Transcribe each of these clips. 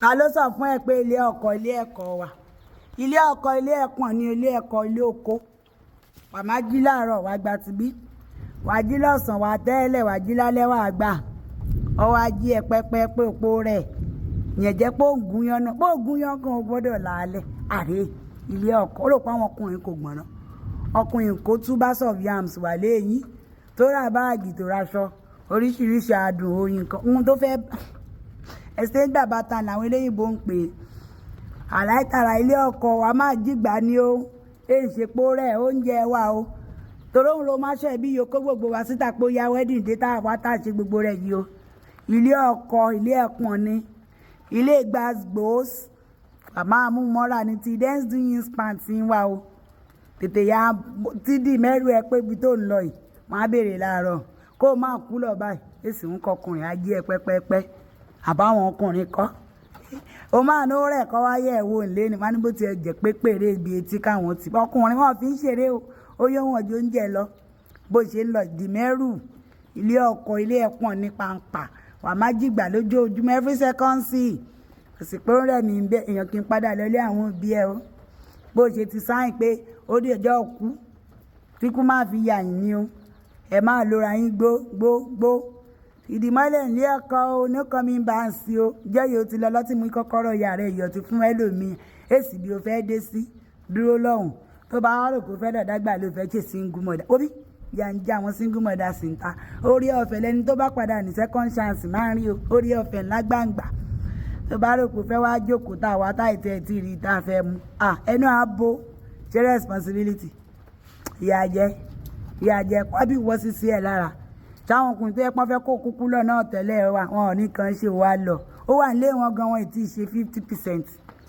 ta ló sọ fún ẹ pé ilé ọkọ ilé ẹ̀kọ́ wà? Ilé ọkọ ilé ẹ̀pọ̀n ní ilé ẹ̀kọ́ ilé oko. Wà má jí láàárọ̀ wá gba tibí, wà jí lọ́sàn wá tẹ́lẹ̀, wà jí lálẹ́ wá gbà. Ọ wá jí ẹ pẹ́pẹ́ pé òpó rẹ̀ yẹn jẹ́ pé ògùn yan náà, pé ògùn yan kan ò gbọ́dọ̀ làálẹ̀. Àrè ilé ọkọ ó rò pé àwọn ọkùnrin kò gbọ́n náà. Ọkùnrin kò tú bags of yams wà léyìn tó ra báàgì tó raṣọ oríṣiríṣi adùn oyin kan ohun tó fẹ́ ẹsẹ̀ bàbá ta làwọn eléyìnbó ń pè é. Àláìtara ilé ọkọ wa máa jìgbà ni ó èṣèpò rẹ̀ oúnjẹ wa o torí òun ló má ṣe bí yòókó gbogbo wa síta pé ó yá wedding dé tá a wá tá a ṣe gbogbo rẹ̀ yìí o. Ilé ọkọ ilé ẹ̀pọ̀n ni ilé gbàgbós àmọ́ àmúmọ́ra ni ti dance doing pant ń wá o tètè ya tídì mẹ́rù ẹ pé ibi tó ń lọ yìí máa béèrè láàárọ̀ kó o máa kú lọ báyìí èsì ń kọkùnrin á jí ẹ pẹ́pẹ́pẹ́ àbáwọn ọkùnrin kọ́ o máa ní rẹ̀ kọ́ wáyé ẹ̀ wò lé ní wọ́n ní bó ti ẹ̀ jẹ́ pé péré ibi etí káwọn ti ọkùnrin wọn fi ń ṣeré o ó yẹ wọn jọ oúnjẹ lọ bó ṣe ń lọ dìmẹ́rù ilé ọkọ ilé ẹ̀pọ̀n ní pàǹpà wà má jìgbà lójoojúmọ́ every second sí òsìpé ó rẹ̀ mí bẹ́ẹ̀ èèyàn kì í padà lọlé àwọn òbí ẹ o bó ṣe ti sáyìn pé ó dé ọjọ́ òkú tí kú máa fi yà yín ni o ẹ máa lóra yín gbó ìdìmọ́lẹ̀ ní ẹ̀kọ́ oníkan mi bá ń sí o jẹ́ yóò ti lọ lọ́tí mú kọ́kọ́rọ́ ìyá rẹ̀ yọ̀ ti fún ẹlòmíì èsì bí o fẹ́ dé sí dúró lọ́hùn tó bá rò kó fẹ́ dàgbà ló fẹ́ ṣe single mother orí ìyá ń jẹ́ àwọn single mother sì ń ta orí ọ̀fẹ́ lẹ́ni tó bá padà ní second chance máa ń rí o orí ọ̀fẹ́ ńlá gbàǹgbà tó bá rò kó fẹ́ wá jókòó tá a wá tá ìtẹ́ ti rí tá a fẹ́ mu ẹnu àbò ṣe responsibility ìyá jẹ pàbí wọ́n sì sí ẹ̀ lára táwọn ọkùnrin tó yẹ pọ́n fẹ́ kó kúkú lọ náà tẹ́lẹ̀ wa wọn ò ní kan ṣe wá lọ ó wà nílé wọn gan wọn ti ṣe 50%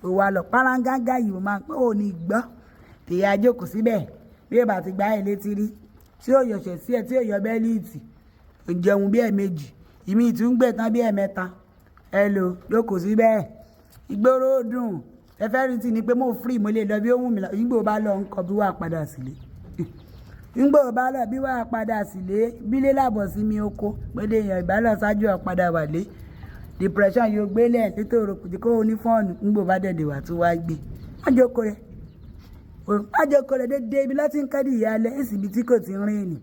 ò wá lọ pálángánga yìí ó máa ń pẹ́ ò ní gbọ́ tèyí àjókòó síbẹ̀ bí èbà ti gbá ẹ̀ létí rí tí ó yọ̀ṣẹ̀ sí ẹ̀ tí ó yọ bẹ́líìtì ìjẹun bí ẹ̀ẹ̀mejì ìmí ìtúngbẹ̀ tán bí ẹ̀ẹ̀mẹ́ta ẹ lò jókòó síbẹ̀ ìgboro dùn ẹfẹ́ rí ti ni pé mo free mo lè lọ bí ó wù mí lọ ìgbò bá lọ nǹkan bí wà padà sílé ńgbò bá lọ bí wàá padà sílé bílé làbọ̀ sí mi oko pédé èèyàn ìbálò ṣáájú ọ̀padà wálé depression yóò gbélé nítorí kùtì kó o ní fọ́ọ̀nù ńgbò bá dẹ̀dẹ̀ wà tó wá gbé májókòó rẹ̀ dédé ibi láti ń kẹ́dì ìyálẹ̀ èsì ibi tí kò ti ń rìn ní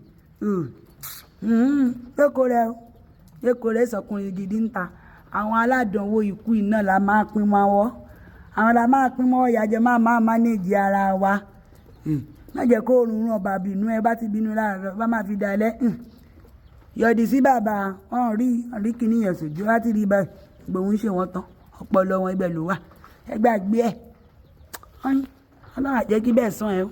jókòó rẹ̀ sọkùnrin gidi ń ta àwọn aládùnwó ikú iná la máa pín mọ́wọ́ àwọn la máa pín mọ́wọ́ ìyájọ́ máa mánéèjì ara wa má jẹ́ kó oòrùn ràn bàbí inú ẹ bá ti bínú láàárọ̀ bá máa fi dalẹ̀ yọ̀dì sí bàbá wọn rí kìíní yẹn sòjú láti rí báyìí gbòun ṣe wọ́n tán ọpọlọ wọn ibẹ̀ ló wà ẹ gbàgbé ẹ̀ ọlọ́run àjẹ́ kí bẹ́ẹ̀ sàn ẹ́ o.